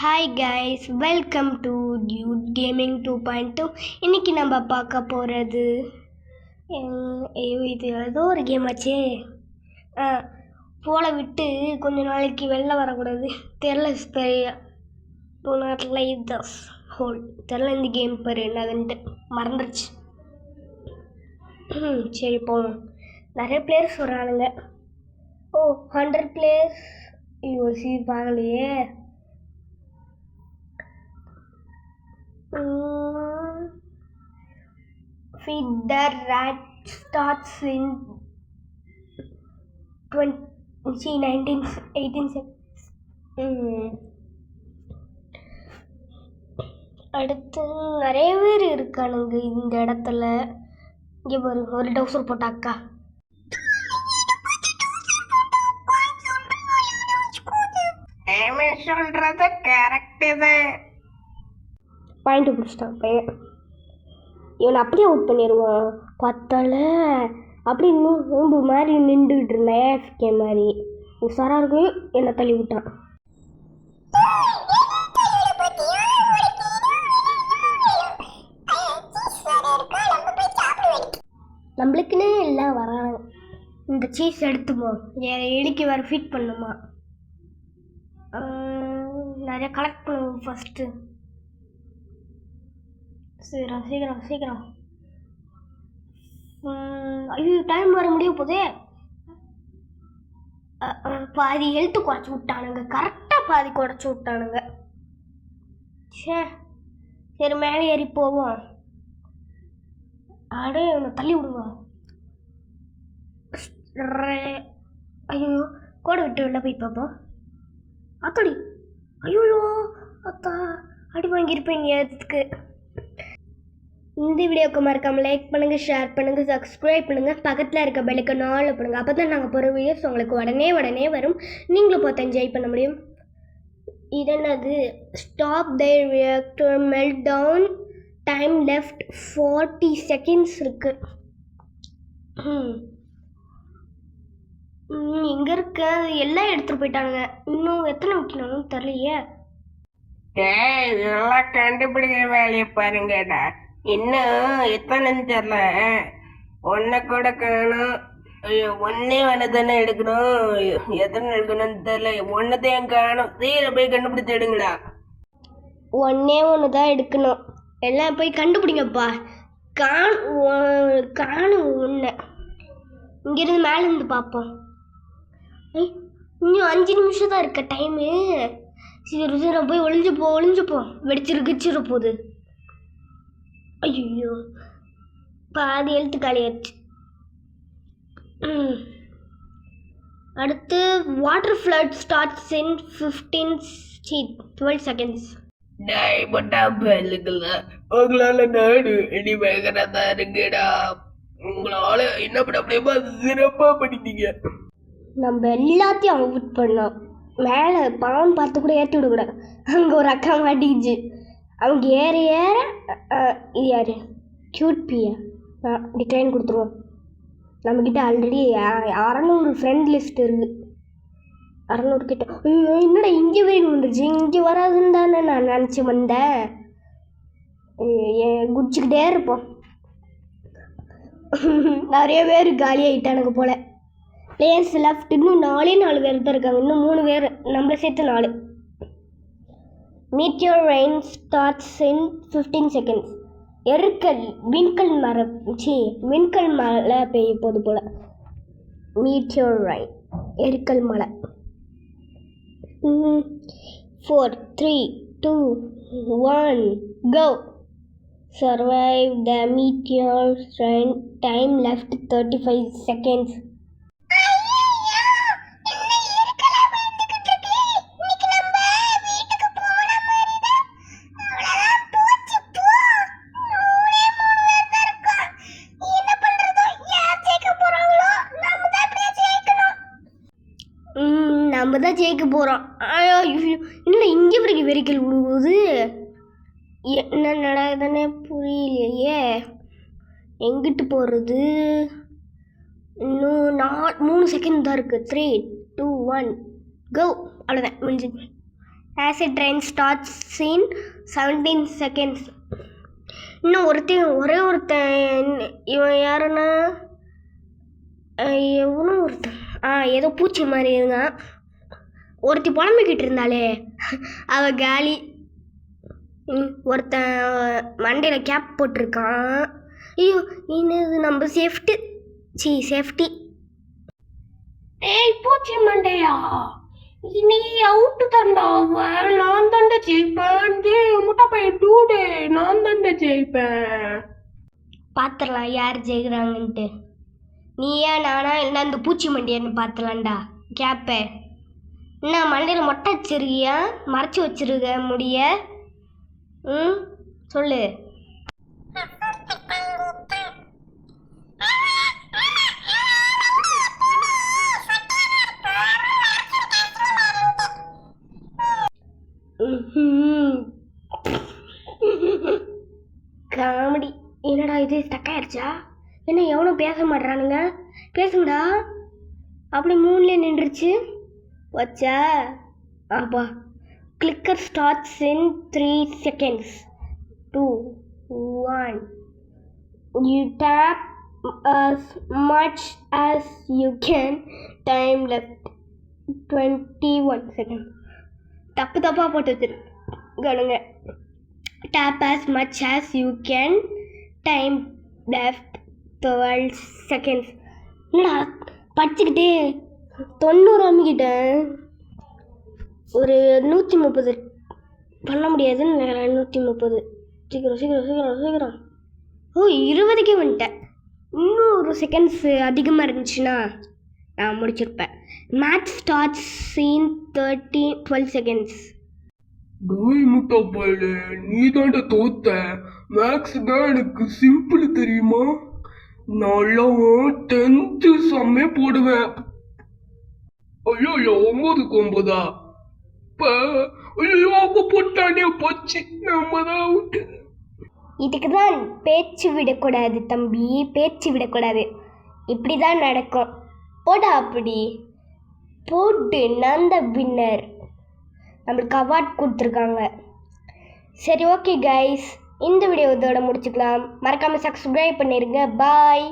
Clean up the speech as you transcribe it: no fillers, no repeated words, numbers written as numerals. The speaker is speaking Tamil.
Hi guys, welcome to Dude gaming 2.2. இன்றைக்கி நம்ம பார்க்க போகிறது இது ஏதோ ஒரு கேம் ஆச்சே. போல விட்டு கொஞ்ச நாளைக்கு வெளில வரக்கூடாது. தெரில பெரிய லைக் தஸ் ஹோல் தெரில இந்த கேம் பேர் என்னதுன்ட்டு மறந்துடுச்சு. சரி போகணும். நிறைய பிளேயர்ஸ் வரானுங்க. 100 பிளேயர்ஸ் யோசி பார்க்கலையே. Feed the rat starts in 19 18 seconds. அடுத்து நிறைய பேர் இருக்கானுங்க இந்த இடத்துல. இங்கே ஒரு டவுசர் போட்டாக்கா. சொல்றது கரெக்டு தான். பாயிண்ட் பிடிச்சிட்டான் பையன். இவனை அப்படியே அவுட் பண்ணிடுவான். பத்தால அப்படி நோம்பு மாதிரி நின்றுக்கிட்டு இருந்தேன் ஏஃப்கே மாதிரி. உஷாராக இருக்கும், என்னை தள்ளி விட்டான். நம்மளுக்குன்னே எல்லாம் வராங்க. இந்த சீஸ் எடுத்துப்போம். எலிக்கு வேறு ஃபீட் பண்ணுமா. நிறைய கலெக்ட் பண்ணுவோம் ஃபஸ்ட்டு. சீக்கிரம். ஐயோ, டைம் வர முடிய போதே. பாதி ஹெல்த்து குறைச்சி விட்டானுங்க. கரெக்டாக பாதி குறைச்சி விட்டானுங்க. சரி மேலே ஏறி போவோம். அப்படியே இவனை தள்ளி விடுவோம். ஐயோ, கோடை விட்டு வெளில போய் பார்ப்போம். அத்தடி ஐயோ அத்தா அடி வாங்கியிருப்பேன் எதுக்கு. இந்த வீடியோக்கு மறக்காமல் லைக் பண்ணுங்கள், ஷேர் பண்ணுங்கள், சப்ஸ்கிரைப் பண்ணுங்கள், பக்கத்தில் இருக்க பெல்லுக்கு நாள் பண்ணுங்கள். அப்போ தான் நாங்கள் போகிற வீடியோஸ் உங்களுக்கு உடனே வரும். நீங்களும் பார்த்து என்ஜாய் பண்ண முடியும். இது என்னது? Stop the reactor meltdown, time left 40 seconds இருக்குது. இங்கே இருக்க எல்லாம் எடுத்துகிட்டு போயிட்டானுங்க. இன்னும் எத்தனை வைக்கணும்னு தெரியலையே. இதெல்லாம் கண்டுபிடிக்கிற வேலையை பாருங்கடா. இன்னும் எத்தனைன்னு தெரியல. ஒன்றை கூட காணும். ஐயோ, ஒன்னே ஒன்று தானே எடுக்கணும். எத்தனை எடுக்கணும்னு தெரியல. ஒன்னத்தையும் காணும். தீர போய் கண்டுபிடிச்சு எடுங்கடா. ஒன்னே ஒன்று தான் எடுக்கணும். எல்லாம் போய் கண்டுபிடிங்கப்பா. காணும் ஒன்று. இங்கிருந்து மேலேருந்து பார்ப்போம். இன்னும் 5 நிமிஷம் தான் இருக்க டைமு. சீக்கிரம் போய் ஒளிஞ்சுப்போம். வெடிச்சிரு போகுது. ஐயோ, பாதி எழுத்து காலியாச்சு. அடுத்து water flood starts in 12 seconds. உங்களால நாடு இடி வேகிறதா இருக்குடா. உங்களால என்ன பண்ண முடியுமா சிறப்பா பண்ணிட்டீங்க. நம்ம எல்லாத்தையும் அவுட் பண்ணோம். மேலே பணம் பார்த்து கூட ஏற்றி விடக்கூடாது. அங்கே ஒரு அக்கா மாட்டிக்கிச்சு. அவங்க ஏற இது யார்? க்யூட் பியா. டிக்ளைன் கொடுத்துருவோம். நம்மக்கிட்ட ஆல்ரெடி 600 ஃப்ரெண்ட் லிஸ்ட் இருக்குது. 600 கிட்ட. ஐயோ, என்னடா இங்கே வரைக்கும் வந்துருச்சு. இங்கே வராதுன்னு தானே நான் நினச்சி வந்தேன். குச்சிக்கிட்டே இருப்போம். நிறைய பேர் காலி ஆகிட்டானுங்க போல். பிளேயர்ஸ் லெஃப்ட் இன்னும் 4 பேர் தான் இருக்காங்க. இன்னும் 3 பேர், நம்மளை சேர்த்து 4. Meteor rain starts in 15 seconds. விண்கல் மழை பெய்ய போது போல. மீட்டியோர் ரெயின், எருக்கல் மழை. 4 3 2 1 go. Survive the meteor rain. Time left 35 seconds. நம்ம தான் ஜெயிக்க போகிறோம். இல்லை, இங்கே வரைக்கும் வெறிக்கல் விழுவுது. என்ன நடக்குதுன்னே புரியலையே. எங்கிட்டு போகிறது? இன்னும் 3 செகண்ட் தான் இருக்குது. 3 2 1 go. அவ்வளோதான், முடிஞ்சு. ஆசிட் ரெயின் ஸ்டார்ட்ஸ் இன் 17 செகண்ட்ஸ். இன்னும் ஒரே ஒருத்தன் இவன் யாருன்னா இவனும் ஒருத்தன் ஏதோ பூச்சி மாதிரி இருந்தான். ஒருத்தி புலம்பிக்கிட்டு இருந்தாளே அவ காலி. ஒருத்தன் மண்டையில் கேப் போட்டிருக்கான். ஐயோ இன்னது நம்ம சேஃப்டி. ஏய் பூச்சி மண்டையா, நீ அவுட்டு தண்டா. நான் தாண்டா ஜெயிப்பேன். முட்டை பையன் டூடே, நான் தாண்டா ஜெயிப்பேன். பார்த்துடலாம் யார் ஜெயிக்கிறாங்கன்ட்டு. நீயா நானா இல்லை அந்த பூச்சி மண்டியான்னு பார்த்துலாம்டா. கேப்ப என்ன மண்டையில் மொட்டை வச்சிருக்கியா, மறைச்சி வச்சிருக்க முடிய? சொல்லு. காமெடி. என்னடா இது ஸ்டக் ஆயிடுச்சா? என்ன எவனும் பேச மாட்றானுங்க? பேசுங்கடா. அப்படி மூணுலேயே நின்றுச்சு. வச்சா அப்பா. Clicker starts in 3 seconds. 2, 1. You tap as much as you can. Time left 21 seconds. தப்பாக போட்டு வச்சுருக்கானுங்க. Tap as much as you can. Time left 12 seconds. என்னடா படிச்சுக்கிட்டே 90 அமிக்கிட்டேன். ஒரு 130 பண்ண முடியாதுன்னு நினைக்கிறேன். 130. சீக்கிரம். ஓ 20க்கே வந்துட்டேன். இன்னும் ஒரு செகண்ட்ஸ் அதிகமாக இருந்துச்சுன்னா நான் முடிச்சிருப்பேன். Match starts in 12 seconds. டோய் முட்டை பையல, நீ தாண்ட தோத்த. மேக்ஸ் தான் எனக்கு சிம்பிள் தெரியுமா? நான்லாம் 10th சம்மே போடுவேன். ஐயோ 9க்கு 9. ஐயோ அப்ப போட்டானே போச்சு. நம்ம தான் அவுட்டு. இதுக்கு தான் பேச்சு விடக்கூடாது தம்பி, பேச்சு விடக்கூடாது. இப்படி தான் நடக்கும். போடா அப்படி போட்டு. நான் தான் வின்னர். நம்மளுக்கு அவார்ட் கொடுத்துருக்காங்க. சரி ஓகே கைஸ், இந்த வீடியோ இதோட முடிச்சுக்கலாம். மறக்காமல் சப்ஸ்கிரைப் பண்ணிடுங்க. பாய்.